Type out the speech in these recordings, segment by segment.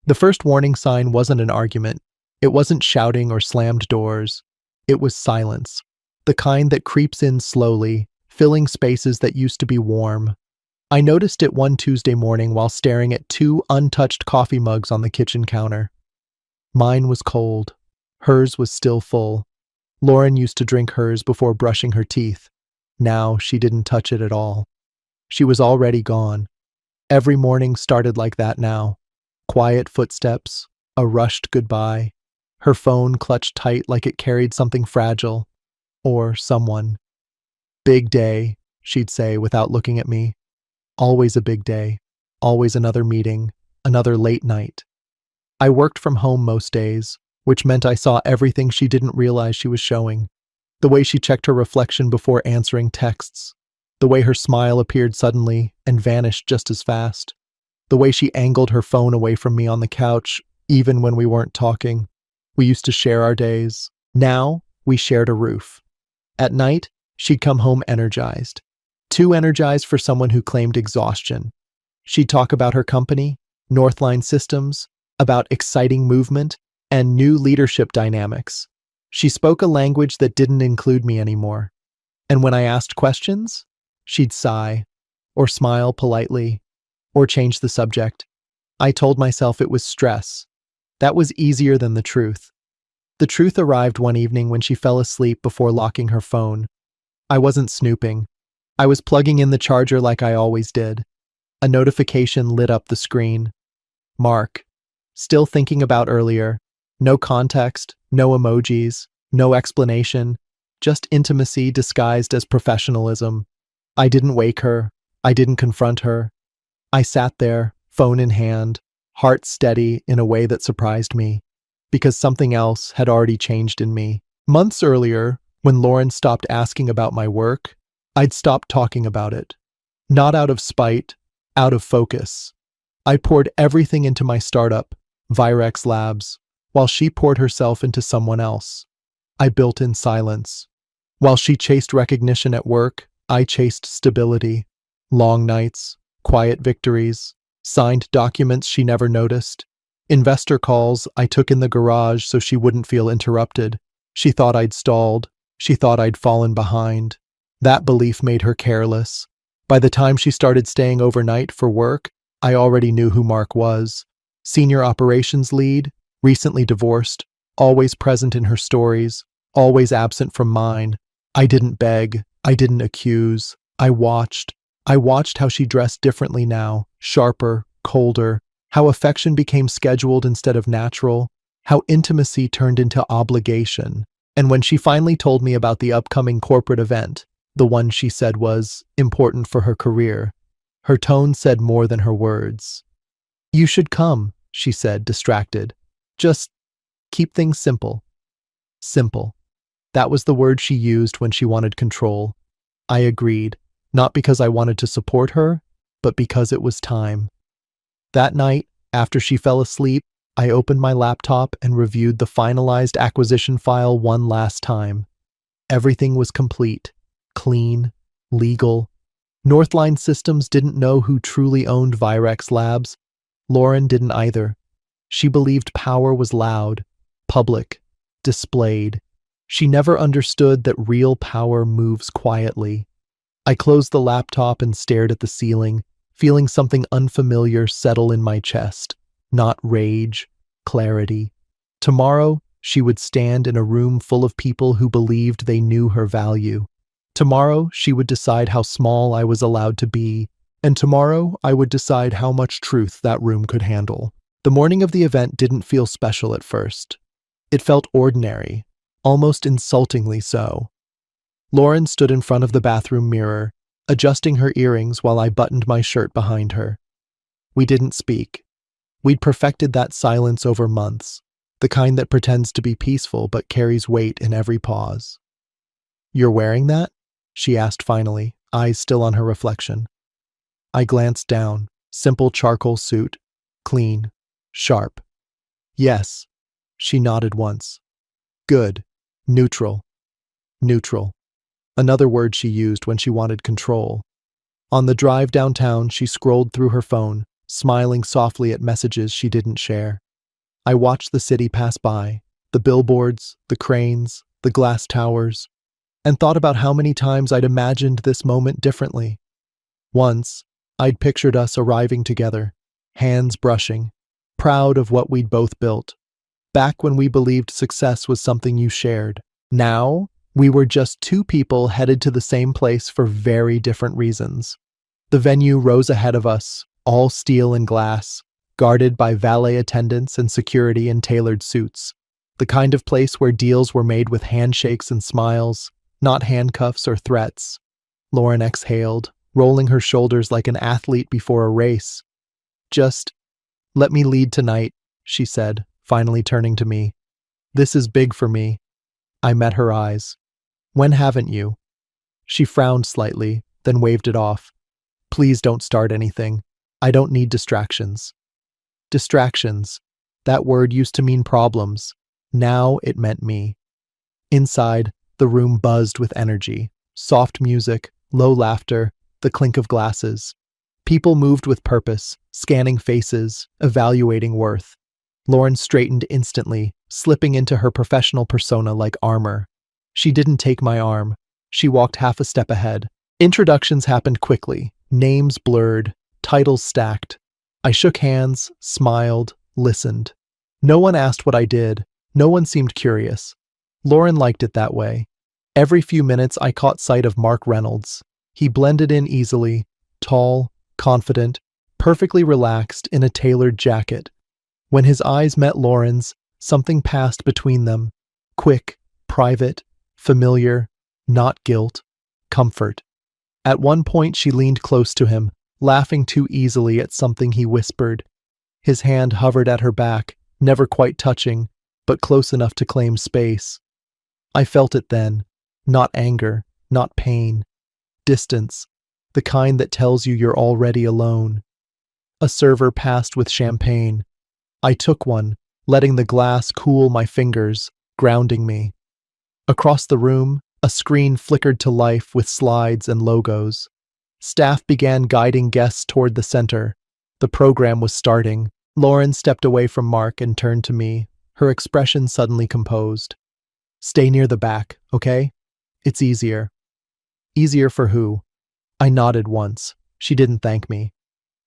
The first warning sign wasn't an argument. It wasn't shouting or slammed doors. It was silence. The kind that creeps in slowly, filling spaces that used to be warm. I noticed it one Tuesday morning while staring at two untouched coffee mugs on the kitchen counter. Mine was cold. Hers was still full. Lauren used to drink hers before brushing her teeth. Now she didn't touch it at all. She was already gone. Every morning started like that now. Quiet footsteps, a rushed goodbye, her phone clutched tight like it carried something fragile. Or someone. Big day, she'd say without looking at me. Always a big day. Always another meeting. Another late night. I worked from home most days, which meant I saw everything she didn't realize she was showing. The way she checked her reflection before answering texts. The way her smile appeared suddenly and vanished just as fast. The way she angled her phone away from me on the couch, even when we weren't talking. We used to share our days. Now, we shared a roof. At night, she'd come home energized. Too energized for someone who claimed exhaustion. She'd talk about her company, Northline Systems, about exciting movement, and new leadership dynamics. She spoke a language that didn't include me anymore. And when I asked questions, she'd sigh, or smile politely, or change the subject. I told myself it was stress. That was easier than the truth. The truth arrived one evening when she fell asleep before locking her phone. I wasn't snooping. I was plugging in the charger like I always did. A notification lit up the screen. Mark. Still thinking about earlier. No context, no emojis, no explanation, just intimacy disguised as professionalism. I didn't wake her. I didn't confront her. I sat there, phone in hand, heart steady in a way that surprised me, because something else had already changed in me. Months earlier, when Lauren stopped asking about my work, I'd stopped talking about it. Not out of spite, out of focus. I poured everything into my startup, Virex Labs, while she poured herself into someone else. I built in silence. While she chased recognition at work, I chased stability. Long nights, quiet victories, signed documents she never noticed. Investor calls I took in the garage so she wouldn't feel interrupted. She thought I'd stalled. She thought I'd fallen behind. That belief made her careless. By the time she started staying overnight for work, I already knew who Mark was. Senior operations lead, recently divorced, always present in her stories, always absent from mine. I didn't beg. I didn't accuse. I watched. I watched how she dressed differently now, sharper, colder, how affection became scheduled instead of natural, how intimacy turned into obligation. And when she finally told me about the upcoming corporate event, the one she said was important for her career, her tone said more than her words. "You should come," she said, distracted. "Just keep things simple." Simple. That was the word she used when she wanted control. I agreed, not because I wanted to support her, but because it was time. That night, after she fell asleep, I opened my laptop and reviewed the finalized acquisition file one last time. Everything was complete, clean, legal. Northline Systems didn't know who truly owned Virex Labs. Lauren didn't either. She believed power was loud, public, displayed. She never understood that real power moves quietly. I closed the laptop and stared at the ceiling, feeling something unfamiliar settle in my chest. Not rage, clarity. Tomorrow, she would stand in a room full of people who believed they knew her value. Tomorrow, she would decide how small I was allowed to be, and tomorrow, I would decide how much truth that room could handle. The morning of the event didn't feel special at first. It felt ordinary, almost insultingly so. Lauren stood in front of the bathroom mirror, adjusting her earrings while I buttoned my shirt behind her. We didn't speak. We'd perfected that silence over months, the kind that pretends to be peaceful but carries weight in every pause. "You're wearing that?" she asked finally, eyes still on her reflection. I glanced down. Simple charcoal suit. Clean. Sharp. "Yes." She nodded once. "Good. Neutral." Neutral. Another word she used when she wanted control. On the drive downtown, she scrolled through her phone, smiling softly at messages she didn't share. I watched the city pass by, the billboards, the cranes, the glass towers, and thought about how many times I'd imagined this moment differently. Once, I'd pictured us arriving together, hands brushing, proud of what we'd both built, back when we believed success was something you shared. Now, we were just two people headed to the same place for very different reasons. The venue rose ahead of us, all steel and glass, guarded by valet attendants and security in tailored suits. The kind of place where deals were made with handshakes and smiles, not handcuffs or threats. Lauren exhaled, rolling her shoulders like an athlete before a race. "Just let me lead tonight," she said, finally turning to me. "This is big for me." I met her eyes. "When haven't you?" She frowned slightly, then waved it off. "Please don't start anything. I don't need distractions." Distractions. That word used to mean problems. Now it meant me. Inside, the room buzzed with energy. Soft music, low laughter, the clink of glasses. People moved with purpose, scanning faces, evaluating worth. Lauren straightened instantly, slipping into her professional persona like armor. She didn't take my arm. She walked half a step ahead. Introductions happened quickly, names blurred, titles stacked. I shook hands, smiled, listened. No one asked what I did. No one seemed curious. Lauren liked it that way. Every few minutes I caught sight of Mark Reynolds. He blended in easily, tall, confident, perfectly relaxed in a tailored jacket. When his eyes met Lauren's, something passed between them. Quick, private, familiar, not guilt, comfort. At one point she leaned close to him, laughing too easily at something he whispered. His hand hovered at her back, never quite touching, but close enough to claim space. I felt it then. Not anger, not pain. Distance, the kind that tells you you're already alone. A server passed with champagne. I took one, letting the glass cool my fingers, grounding me. Across the room, a screen flickered to life with slides and logos. Staff began guiding guests toward the center. The program was starting. Lauren stepped away from Mark and turned to me, her expression suddenly composed. "Stay near the back, okay? It's easier." Easier for who? I nodded once. She didn't thank me.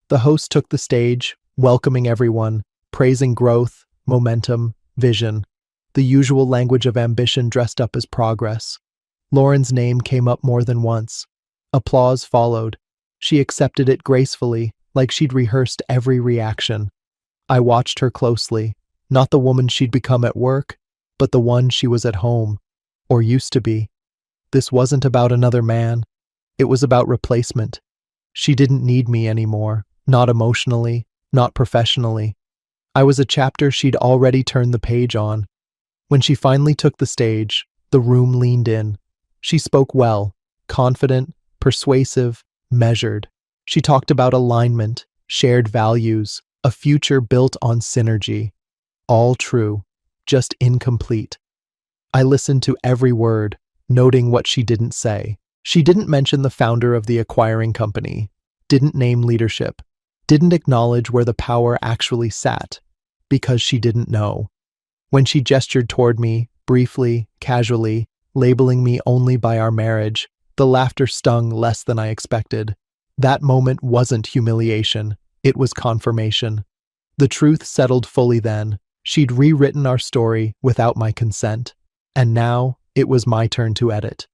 The host took the stage, welcoming everyone, praising growth, momentum, vision, the usual language of ambition dressed up as progress. Lauren's name came up more than once. Applause followed. She accepted it gracefully, like she'd rehearsed every reaction. I watched her closely, not the woman she'd become at work, but the one she was at home, or used to be. This wasn't about another man. It was about replacement. She didn't need me anymore, not emotionally, not professionally. I was a chapter she'd already turned the page on. When she finally took the stage, the room leaned in. She spoke well, confident, persuasive, measured. She talked about alignment, shared values, a future built on synergy. All true, just incomplete. I listened to every word, noting what she didn't say. She didn't mention the founder of the acquiring company, didn't name leadership, didn't acknowledge where the power actually sat, because she didn't know. When she gestured toward me, briefly, casually, labeling me only by our marriage, the laughter stung less than I expected. That moment wasn't humiliation, it was confirmation. The truth settled fully then. She'd rewritten our story without my consent, and now it was my turn to edit.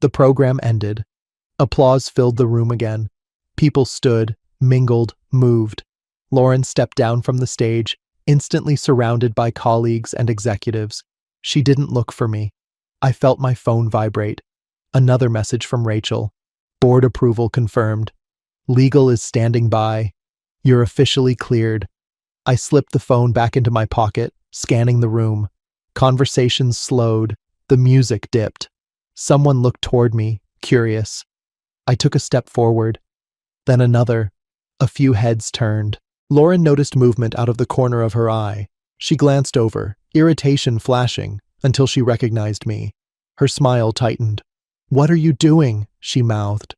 The program ended. Applause filled the room again. People stood, mingled, moved. Lauren stepped down from the stage, instantly surrounded by colleagues and executives. She didn't look for me. I felt my phone vibrate. Another message from Rachel. Board approval confirmed. Legal is standing by. You're officially cleared. I slipped the phone back into my pocket, scanning the room. Conversations slowed. The music dipped. Someone looked toward me, curious. I took a step forward. Then another. A few heads turned. Lauren noticed movement out of the corner of her eye. She glanced over, irritation flashing, until she recognized me. Her smile tightened. "What are you doing?" she mouthed.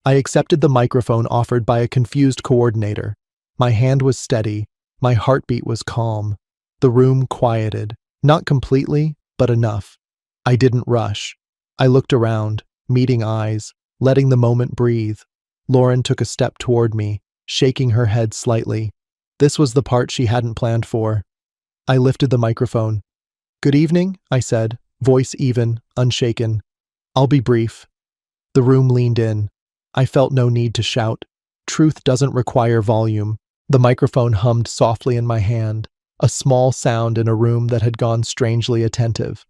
I accepted the microphone offered by a confused coordinator. My hand was steady. My heartbeat was calm. The room quieted. Not completely, but enough. I didn't rush. I looked around, meeting eyes, letting the moment breathe. Lauren took a step toward me, shaking her head slightly. This was the part she hadn't planned for. I lifted the microphone. "Good evening," I said, voice even, unshaken. "I'll be brief." The room leaned in. I felt no need to shout. Truth doesn't require volume. The microphone hummed softly in my hand, a small sound in a room that had gone strangely attentive.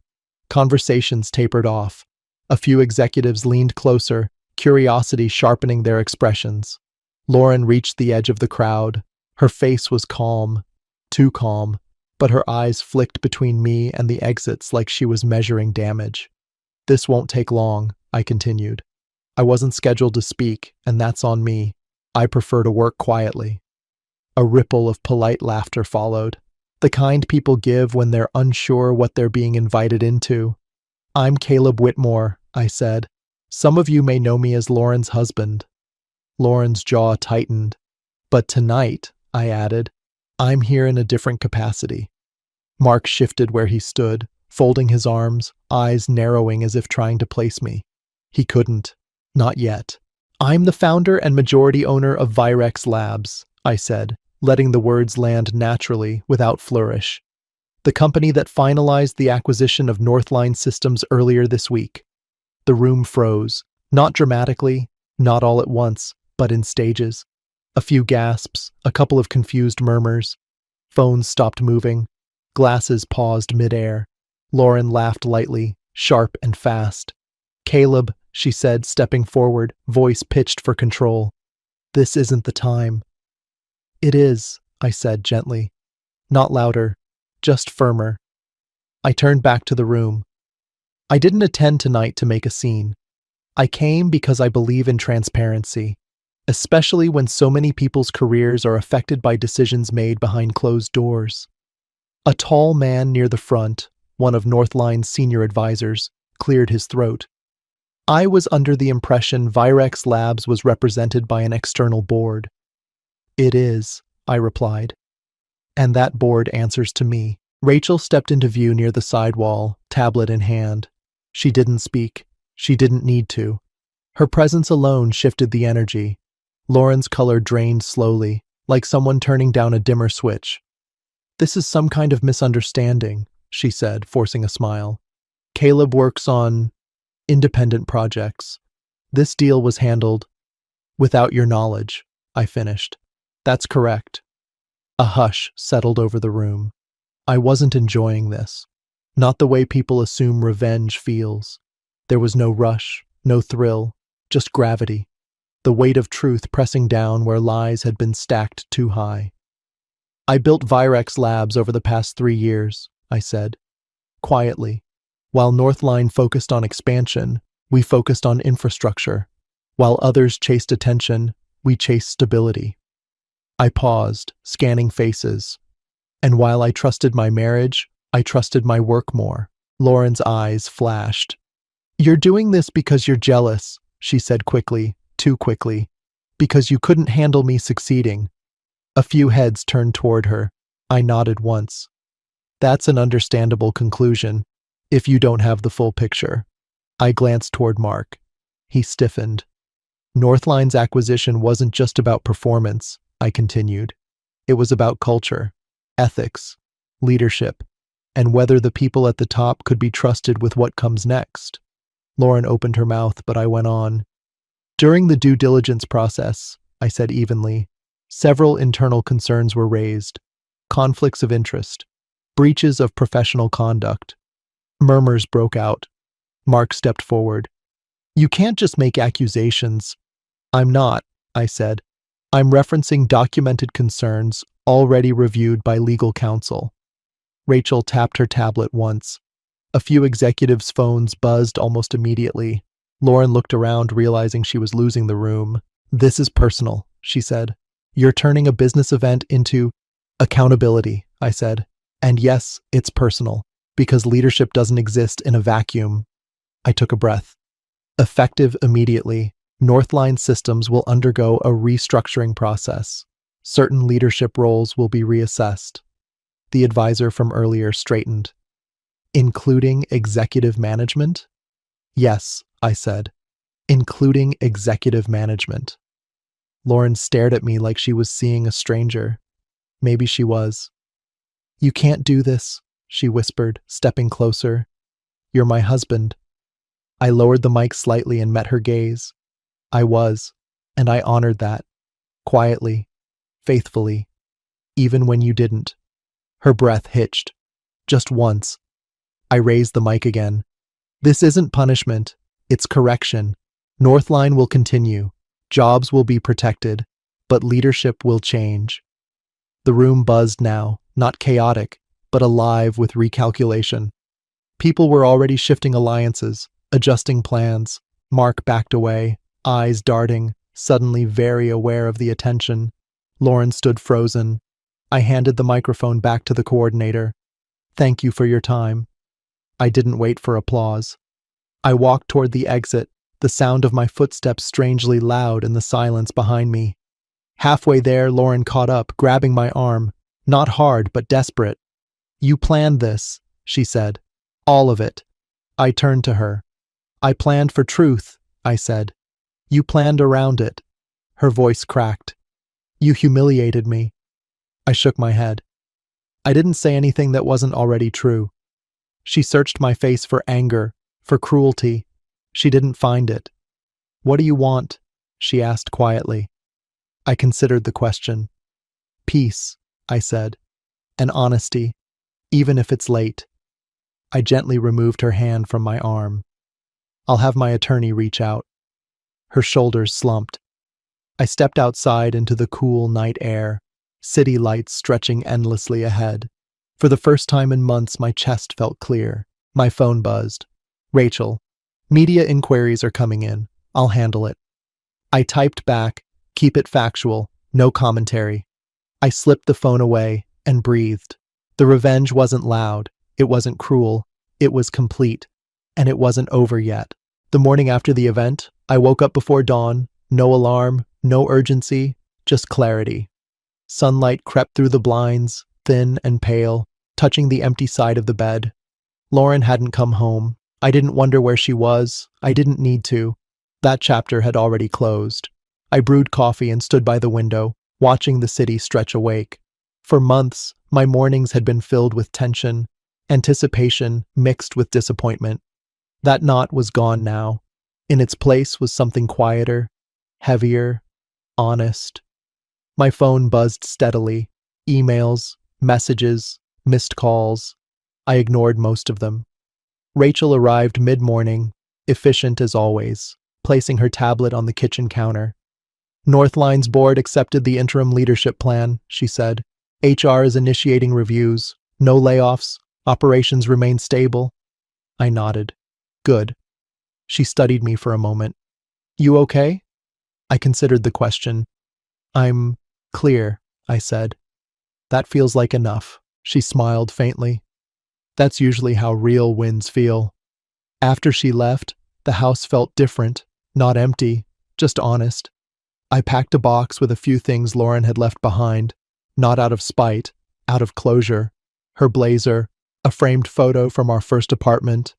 Conversations tapered off. A few executives leaned closer, curiosity sharpening their expressions. Lauren reached the edge of the crowd. Her face was calm, too calm, but her eyes flicked between me and the exits like she was measuring damage. "This won't take long," I continued. "I wasn't scheduled to speak, and that's on me. I prefer to work quietly." A ripple of polite laughter followed, the kind people give when they're unsure what they're being invited into. "I'm Caleb Whitmore," I said. "Some of you may know me as Lauren's husband." Lauren's jaw tightened. "But tonight," I added, "I'm here in a different capacity." Mark shifted where he stood, folding his arms, eyes narrowing as if trying to place me. He couldn't. Not yet. "I'm the founder and majority owner of Virex Labs," I said, letting the words land naturally, without flourish. "The company that finalized the acquisition of Northline Systems earlier this week." The room froze, not dramatically, not all at once, but in stages. A few gasps, a couple of confused murmurs. Phones stopped moving. Glasses paused midair. Lauren laughed lightly, sharp and fast. "Caleb," she said, stepping forward, voice pitched for control. "This isn't the time." "It is," I said gently. Not louder, just firmer. I turned back to the room. I didn't attend tonight to make a scene. I came because I believe in transparency, especially when so many people's careers are affected by decisions made behind closed doors. A tall man near the front, one of Northline's senior advisors, cleared his throat. "I was under the impression Virex Labs was represented by an external board." "It is," I replied. "And that board answers to me." Rachel stepped into view near the sidewall, tablet in hand. She didn't speak. She didn't need to. Her presence alone shifted the energy. Lauren's color drained slowly, like someone turning down a dimmer switch. "This is some kind of misunderstanding," she said, forcing a smile. "Caleb works on independent projects. This deal was handled without your knowledge," I finished. "That's correct." A hush settled over the room. I wasn't enjoying this. Not the way people assume revenge feels. There was no rush, no thrill, just gravity. The weight of truth pressing down where lies had been stacked too high. "I built Virex Labs over the past 3 years," I said, quietly. "While Northline focused on expansion, we focused on infrastructure. While others chased attention, we chased stability." I paused, scanning faces. "And while I trusted my marriage, I trusted my work more." Lauren's eyes flashed. "You're doing this because you're jealous," she said quickly, too quickly. "Because you couldn't handle me succeeding." A few heads turned toward her. I nodded once. "That's an understandable conclusion, if you don't have the full picture." I glanced toward Mark. He stiffened. "Northline's acquisition wasn't just about performance," I continued. "It was about culture, ethics, leadership, and whether the people at the top could be trusted with what comes next." Lauren opened her mouth, but I went on. "During the due diligence process," I said evenly, "several internal concerns were raised. Conflicts of interest, breaches of professional conduct." Murmurs broke out. Mark stepped forward. "You can't just make accusations." "I'm not," I said. "I'm referencing documented concerns already reviewed by legal counsel." Rachel tapped her tablet once. A few executives' phones buzzed almost immediately. Lauren looked around, realizing she was losing the room. "This is personal," she said. "You're turning a business event into accountability," I said. "And yes, it's personal, because leadership doesn't exist in a vacuum." I took a breath. "Effective immediately, Northline Systems will undergo a restructuring process. Certain leadership roles will be reassessed. The advisor from earlier straightened. Including executive management? Yes, I said. Including executive management. Lauren stared at me like she was seeing a stranger. Maybe she was. You can't do this, she whispered, stepping closer. You're my husband. I lowered the mic slightly and met her gaze. I was, and I honored that. Quietly, faithfully, even when you didn't. Her breath hitched. Just once. I raised the mic again. This isn't punishment, it's correction. Northline will continue. Jobs will be protected, but leadership will change. The room buzzed now, not chaotic, but alive with recalculation. People were already shifting alliances, adjusting plans. Mark backed away, eyes darting, suddenly very aware of the attention. Lauren stood frozen. I handed the microphone back to the coordinator. Thank you for your time. I didn't wait for applause. I walked toward the exit, the sound of my footsteps strangely loud in the silence behind me. Halfway there, Lauren caught up, grabbing my arm. Not hard, but desperate. You planned this, she said. All of it. I turned to her. I planned for truth, I said. You planned around it. Her voice cracked. You humiliated me. I shook my head. I didn't say anything that wasn't already true. She searched my face for anger, for cruelty. She didn't find it. What do you want? She asked quietly. I considered the question. Peace, I said, and honesty, even if it's late. I gently removed her hand from my arm. I'll have my attorney reach out. Her shoulders slumped. I stepped outside into the cool night air, city lights stretching endlessly ahead. For the first time in months, my chest felt clear. My phone buzzed. Rachel, media inquiries are coming in. I'll handle it. I typed back, keep it factual, no commentary. I slipped the phone away and breathed. The revenge wasn't loud, it wasn't cruel, it was complete, and it wasn't over yet. The morning after the event, I woke up before dawn, no alarm, no urgency, just clarity. Sunlight crept through the blinds, thin and pale, touching the empty side of the bed. Lauren hadn't come home. I didn't wonder where she was. I didn't need to. That chapter had already closed. I brewed coffee and stood by the window, watching the city stretch awake. For months, my mornings had been filled with tension, anticipation mixed with disappointment. That knot was gone now. In its place was something quieter, heavier, honest. My phone buzzed steadily. Emails, messages, missed calls. I ignored most of them. Rachel arrived mid-morning, efficient as always, placing her tablet on the kitchen counter. Northline's board accepted the interim leadership plan, she said. HR is initiating reviews. No layoffs. Operations remain stable. I nodded. Good. She studied me for a moment. You okay? I considered the question. I'm clear, I said. That feels like enough. She smiled faintly. That's usually how real wins feel. After she left, the house felt different, not empty, just honest. I packed a box with a few things Lauren had left behind, not out of spite, out of closure. Her blazer, a framed photo from our first apartment,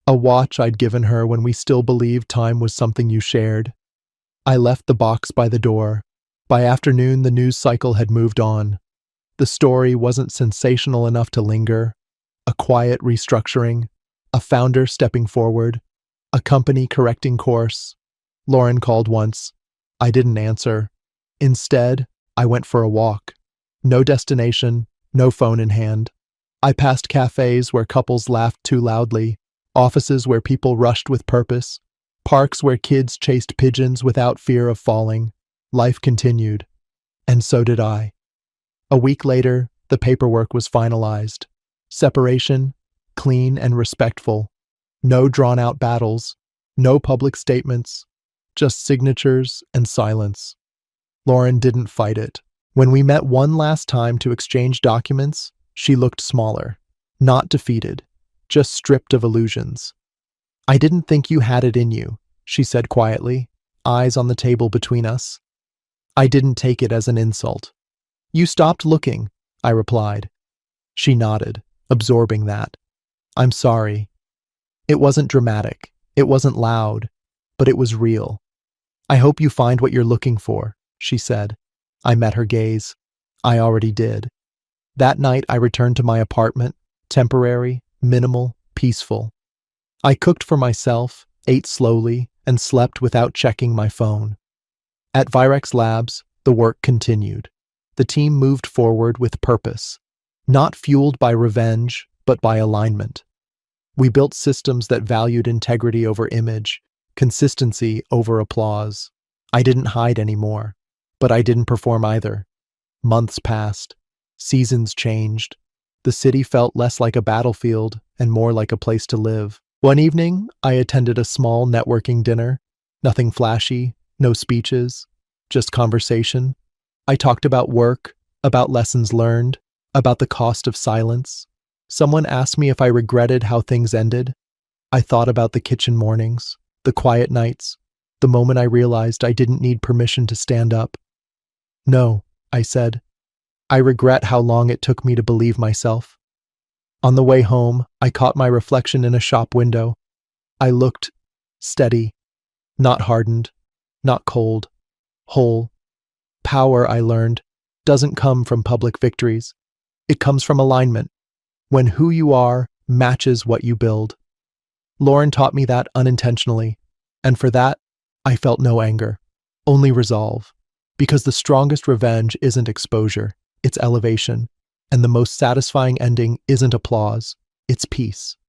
a watch I'd given her when we still believed time was something you shared. I left the box by the door. By afternoon, the news cycle had moved on. The story wasn't sensational enough to linger. A quiet restructuring, a founder stepping forward, a company correcting course. Lauren called once. I didn't answer. Instead, I went for a walk. No destination, no phone in hand. I passed cafes where couples laughed too loudly, offices where people rushed with purpose, parks where kids chased pigeons without fear of falling. Life continued. And so did I. A week later, the paperwork was finalized. Separation, clean and respectful. No drawn-out battles, no public statements, just signatures and silence. Lauren didn't fight it. When we met one last time to exchange documents, she looked smaller, not defeated, just stripped of illusions. I didn't think you had it in you, she said quietly, eyes on the table between us. I didn't take it as an insult. You stopped looking, I replied. She nodded, absorbing that. I'm sorry. It wasn't dramatic. It wasn't loud, but it was real. I hope you find what you're looking for, she said. I met her gaze. I already did. That night, I returned to my apartment, temporary, minimal, peaceful. I cooked for myself, ate slowly, and slept without checking my phone. At Virex Labs, the work continued. The team moved forward with purpose, not fueled by revenge, but by alignment. We built systems that valued integrity over image, consistency over applause. I didn't hide anymore, but I didn't perform either. Months passed. Seasons changed. The city felt less like a battlefield and more like a place to live. One evening, I attended a small networking dinner. Nothing flashy, no speeches, just conversation. I talked about work, about lessons learned, about the cost of silence. Someone asked me if I regretted how things ended. I thought about the kitchen mornings, the quiet nights, the moment I realized I didn't need permission to stand up. No, I said. I regret how long it took me to believe myself. On the way home, I caught my reflection in a shop window. I looked steady, not hardened, not cold, whole. Power, I learned, doesn't come from public victories. It comes from alignment, when who you are matches what you build. Lauren taught me that unintentionally, and for that, I felt no anger, only resolve. Because the strongest revenge isn't exposure, it's elevation, and the most satisfying ending isn't applause, it's peace.